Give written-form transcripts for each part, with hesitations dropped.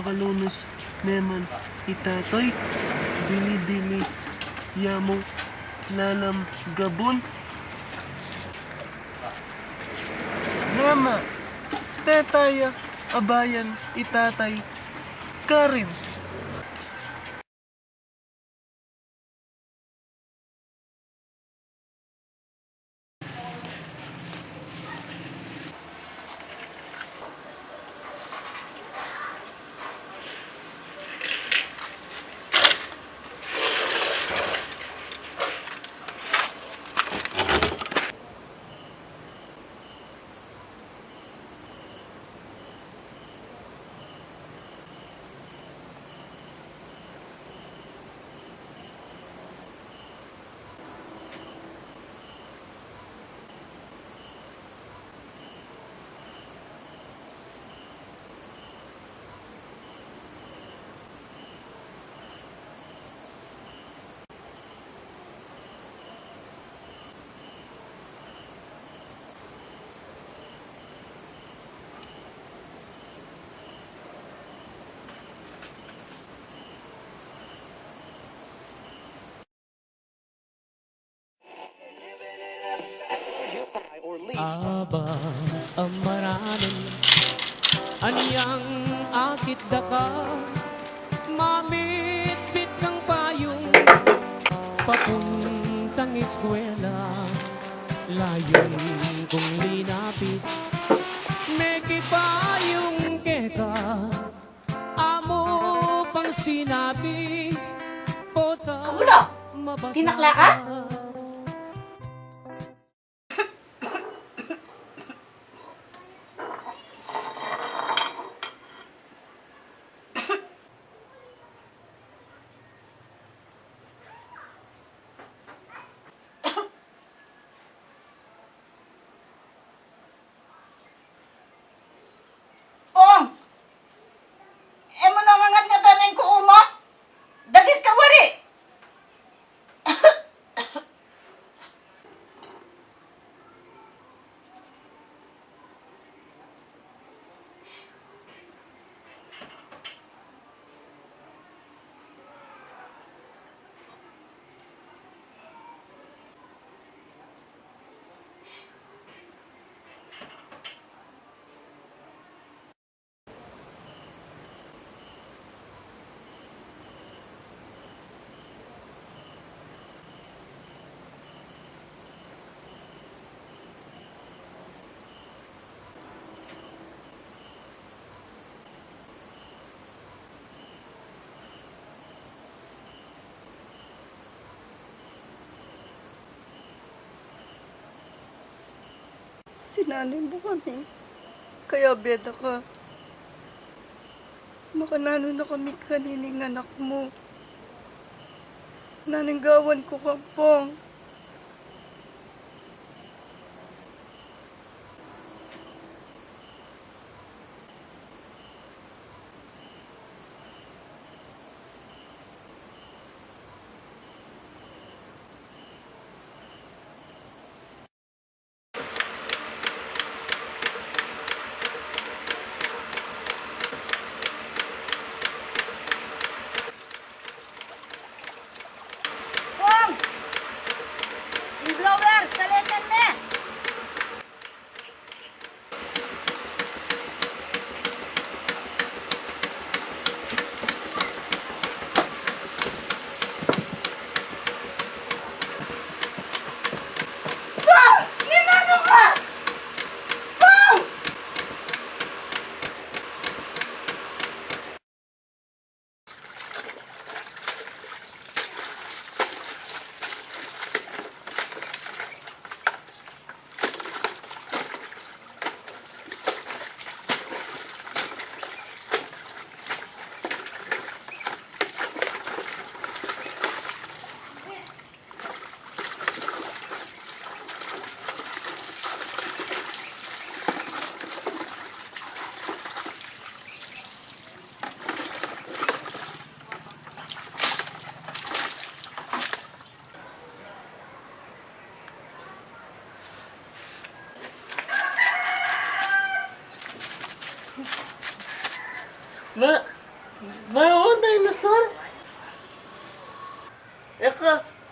nakalunos naman itatoy. Dili-dili yamo lalam gabon. Nama, tetaya, abayan, itatay, karin. Aba, ang maraming aniyang akit daka, mamit-bit kang payong papuntang eskwela, layong kung linapit, meki payong keka, amo pang sinabi, pota Kamulo! mabasa. Tinakla ka? Ong! Emo nangangat nga tanay ko uma? Dagis ka wari! Sinanay mo kami. Kaya beda ka. Makanano na kami kanining anak mo. Nananggawan ko ka pong. Pong!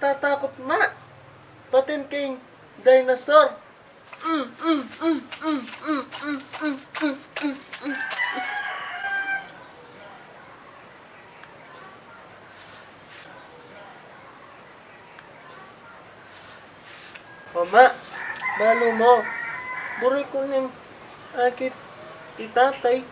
tatakot ma. Batin kayong dinosaur. Mama, malo mo. Buri ko niyang akit itatay.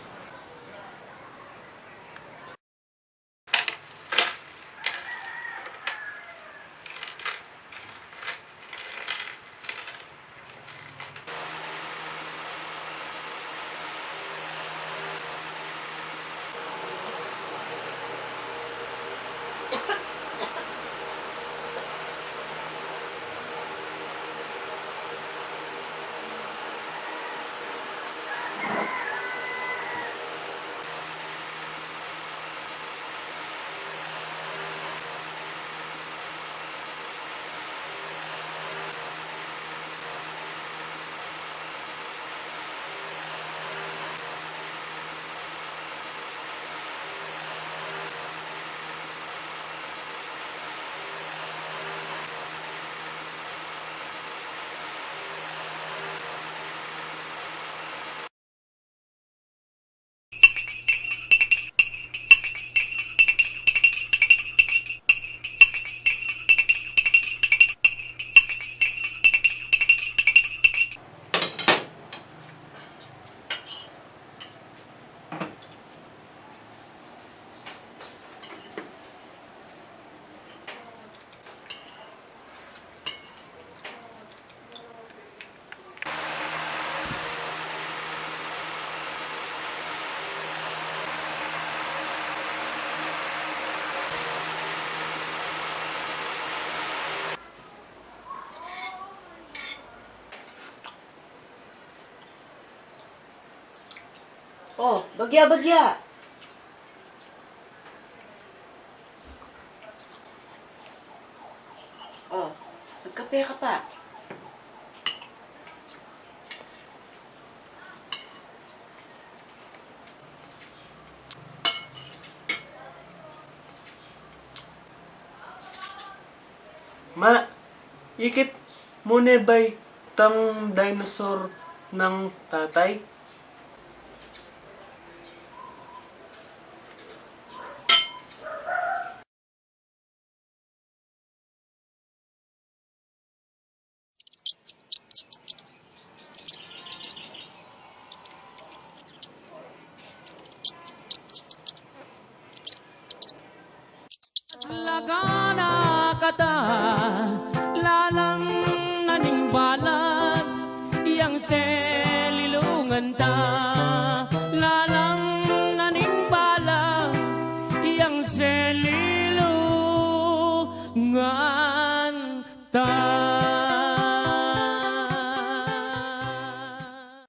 Oh, bagya-bagya. Oh, nagkape ka pa. Ma, ikit muna ba'y tang dinosaur ng tatay? Lagana kata lalang naning balag yang selilungan ta lalang naning balag yang selilungan ta